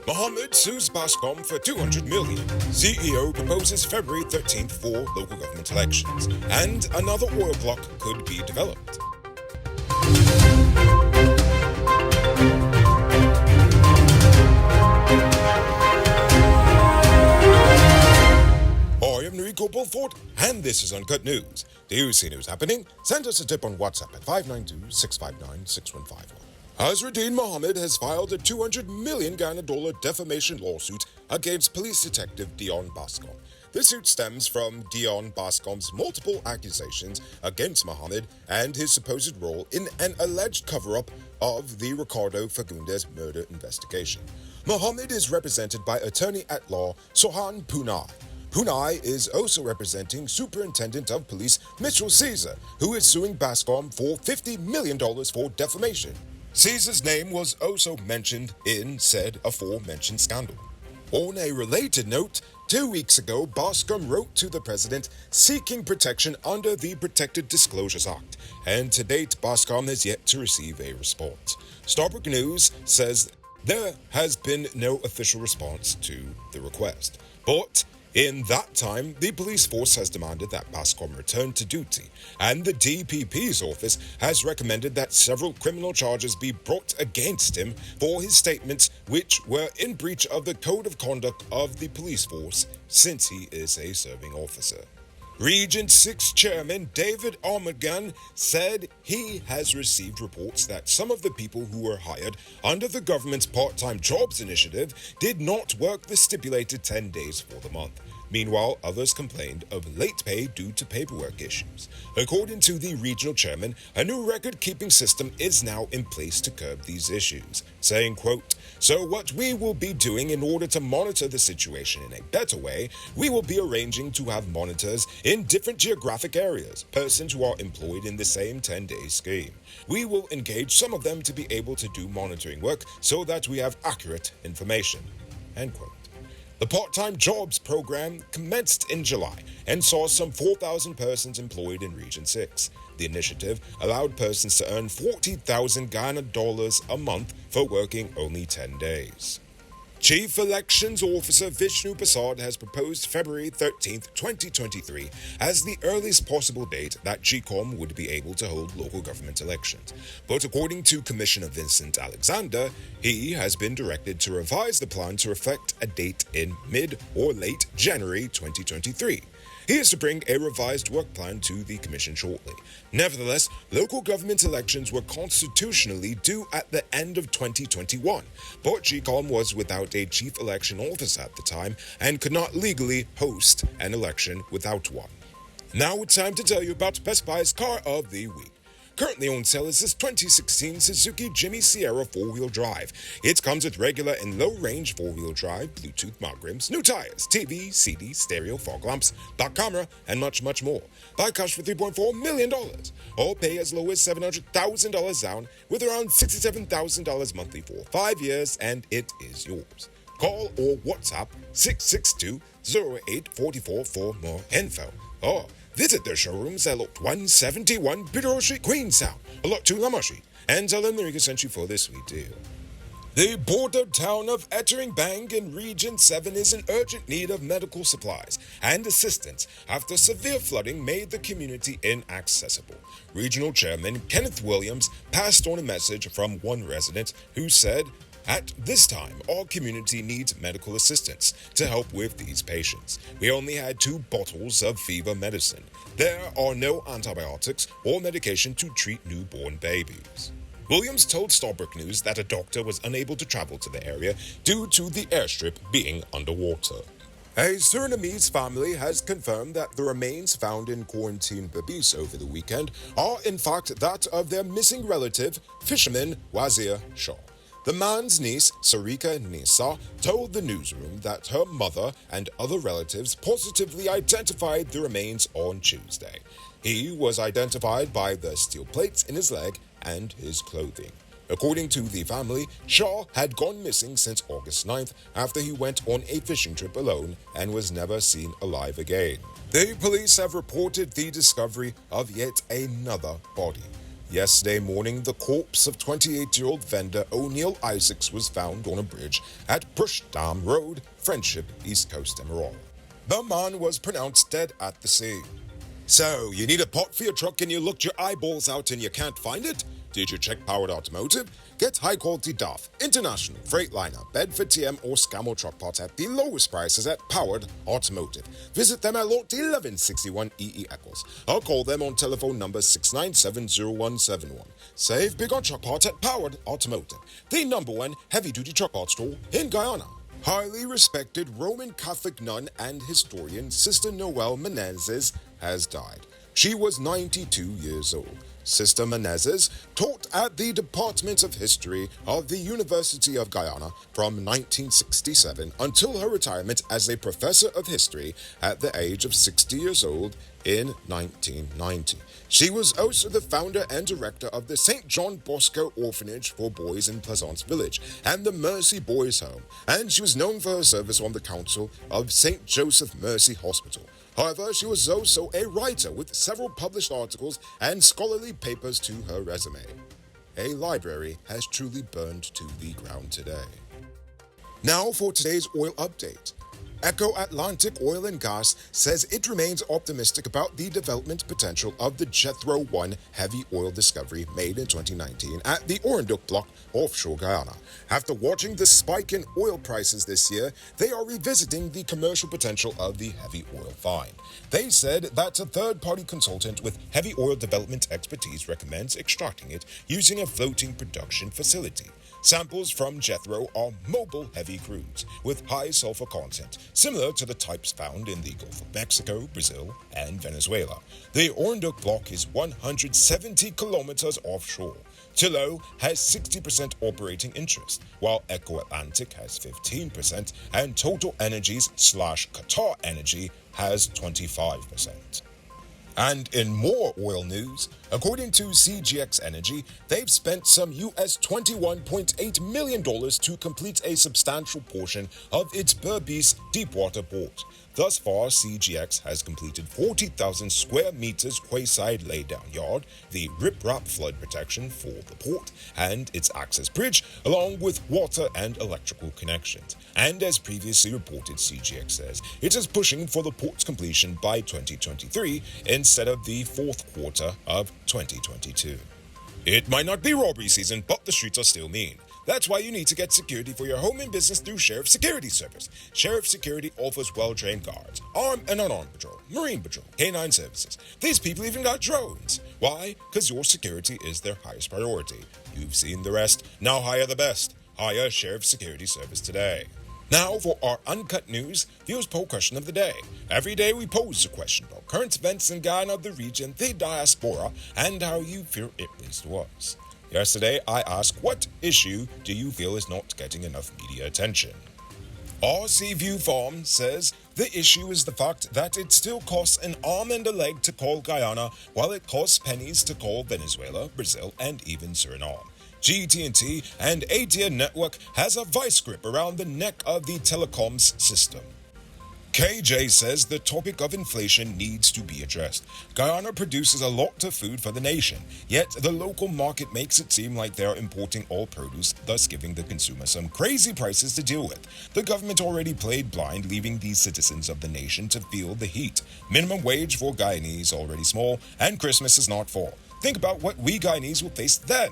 Mohammed sues Bascom for $200 million. CEO proposes February 13th for local government elections. And another oil block could be developed. I am Enrico Bulford, and this is Uncut News. Do you see news happening? Send us a tip on WhatsApp at 592-659-6151. Azruddin Mohammed has filed a $200 million Guyana defamation lawsuit against police detective Dion Bascom. The suit stems from Dion Bascom's multiple accusations against Mohammed and his supposed role in an alleged cover-up of the Ricardo Fagundes murder investigation. Mohammed is represented by attorney-at-law Sohan Punai. Punai is also representing Superintendent of Police Mitchell Caesar, who is suing Bascom for $50 million for defamation. Caesar's name was also mentioned in said aforementioned scandal. On a related note, 2 weeks ago, Bascom wrote to the president seeking protection under the Protected Disclosures Act, and to date, Bascom has yet to receive a response. Starbrook News says there has been no official response to the request, but in that time, the police force has demanded that Bascom return to duty, and the DPP's office has recommended that several criminal charges be brought against him for his statements which were in breach of the code of conduct of the police force since he is a serving officer. Region 6 Chairman David Armagan said he has received reports that some of the people who were hired under the government's part-time jobs initiative did not work the stipulated 10 days for the month. Meanwhile, others complained of late pay due to paperwork issues. According to the regional chairman, a new record-keeping system is now in place to curb these issues, saying, quote, "So what we will be doing in order to monitor the situation in a better way, we will be arranging to have monitors in different geographic areas, persons who are employed in the same 10-day scheme. We will engage some of them to be able to do monitoring work so that we have accurate information." End quote. The part-time jobs program commenced in July and saw some 4,000 persons employed in Region 6. The initiative allowed persons to earn 40,000 Guyana dollars a month for working only 10 days. Chief Elections Officer Vishnu Prasad has proposed February 13th, 2023 as the earliest possible date that GCOM would be able to hold local government elections. But according to Commissioner Vincent Alexander, he has been directed to revise the plan to reflect a date in mid or late January 2023. He is to bring a revised work plan to the Commission shortly. Nevertheless, local government elections were constitutionally due at the end of 2021, but GCOM was without a chief election officer at the time and could not legally host an election without one. Now it's time to tell you about Best Buy's Car of the Week. Currently on sale is this 2016 Suzuki Jimmy Sierra 4-wheel drive. It comes with regular and low-range 4-wheel drive, Bluetooth mount rims, new tires, TV, CD, stereo, fog lamps, back camera, and much, much more. Buy cash for $3.4 million, or pay as low as $700,000 down with around $67,000 monthly for 5 years, and it is yours. Call or WhatsApp 662-0844 for more info. Or visit their showrooms at Lot 171 Bidor Street, Queenstown, or Lot 2 Lamar Street, and tell them Enrico sent you for this sweet deal. The border town of Etteringbank in Region 7 is in urgent need of medical supplies and assistance after severe flooding made the community inaccessible. Regional Chairman Kenneth Williams passed on a message from one resident who said, "At this time, our community needs medical assistance to help with these patients. We only had 2 bottles of fever medicine. There are no antibiotics or medication to treat newborn babies." Williams told Starbrook News that a doctor was unable to travel to the area due to the airstrip being underwater. A Surinamese family has confirmed that the remains found in quarantine Babis over the weekend are in fact that of their missing relative, fisherman Wazir Shaw. The man's niece, Sarika Nisa, told the newsroom that her mother and other relatives positively identified the remains on Tuesday. He was identified by the steel plates in his leg and his clothing. According to the family, Shaw had gone missing since August 9th after he went on a fishing trip alone and was never seen alive again. The police have reported the discovery of yet another body. Yesterday morning, the corpse of 28-year-old vendor O'Neill Isaacs was found on a bridge at Brush Dam Road, Friendship, East Coast, Emerald. The man was pronounced dead at the scene. So, you need a pot for your truck and you looked your eyeballs out and you can't find it? Did you check Powered Automotive? Get high-quality DAF, International, Freightliner, Bedford TM or Scammo truck parts at the lowest prices at Powered Automotive. Visit them at Lot 1161 EE Eccles or call them on telephone number 6970171. Save big on truck parts at Powered Automotive, the #1 heavy-duty truck parts store in Guyana. Highly respected Roman Catholic nun and historian Sister Noel Menezes has died. She was 92 years old. Sister Menezes taught at the Department of History of the University of Guyana from 1967 until her retirement as a professor of history at the age of 60 years old in 1990. She was also the founder and director of the St. John Bosco Orphanage for Boys in Pleasance Village and the Mercy Boys Home, and she was known for her service on the council of St. Joseph Mercy Hospital. However, she was also a writer with several published articles and scholarly papers to her resume. A library has truly burned to the ground today. Now for today's oil update. Echo Atlantic Oil and Gas says it remains optimistic about the development potential of the Jethro 1 heavy oil discovery made in 2019 at the Orinduik Block offshore Guyana. After watching the spike in oil prices this year, they are revisiting the commercial potential of the heavy oil find. They said that a third-party consultant with heavy oil development expertise recommends extracting it using a floating production facility. Samples from Jethro are mobile heavy crudes with high sulfur content, similar to the types found in the Gulf of Mexico, Brazil, and Venezuela. The Orinduik Block is 170 kilometers offshore. Tullow has 60% operating interest, while Echo Atlantic has 15%, and Total Energies / Qatar Energy has 25%. And in more oil news, according to CGX Energy, they've spent some US $21.8 million to complete a substantial portion of its Berbice deepwater port. Thus far, CGX has completed 40,000 square meters quayside laydown yard, the riprap flood protection for the port, and its access bridge, along with water and electrical connections. And as previously reported, CGX says it is pushing for the port's completion by 2023 instead of the fourth quarter of 2022. It might not be robbery season, but the streets are still mean. That's why you need to get security for your home and business through Sheriff Security Service. Sheriff Security offers well-trained guards, armed and unarmed patrol, marine patrol, K-9 services. These people even got drones. Why? Because your security is their highest priority. You've seen the rest. Now hire the best. Hire Sheriff Security Service today. Now for our Uncut News Views Poll Question of the Day. Every day we pose a question about current events in Guyana, the region, the diaspora, and how you feel it relates to us. Yesterday, I asked, what issue do you feel is not getting enough media attention? RC View Farm says the issue is the fact that it still costs an arm and a leg to call Guyana, while it costs pennies to call Venezuela, Brazil, and even Suriname. GT&T and ATN Network has a vice grip around the neck of the telecoms system. KJ says the topic of inflation needs to be addressed. Guyana produces a lot of food for the nation, yet the local market makes it seem like they are importing all produce, thus giving the consumer some crazy prices to deal with. The government already played blind, leaving the citizens of the nation to feel the heat. Minimum wage for Guyanese already small, and Christmas is not far. Think about what we Guyanese will face then.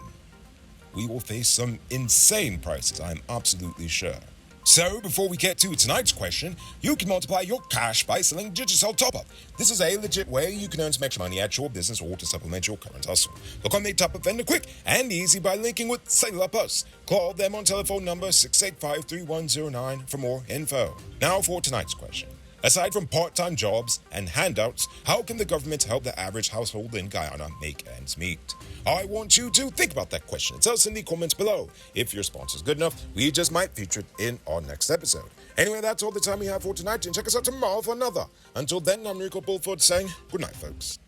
We will face some insane prices, I'm absolutely sure. So, before we get to tonight's question, you can multiply your cash by selling Digicel Top-Up. This is a legit way you can earn some extra money at your business or to supplement your current hustle. Look on the Top-Up vendor quick and easy by linking with Cellular Plus. Call them on telephone number 685-3109 for more info. Now for tonight's question. Aside from part-time jobs and handouts, how can the government help the average household in Guyana make ends meet? I want you to think about that question. Tell us in the comments below. If your response is good enough, we just might feature it in our next episode. Anyway, that's all the time we have for tonight, and check us out tomorrow for another. Until then, I'm Rico Bulford saying good night, folks.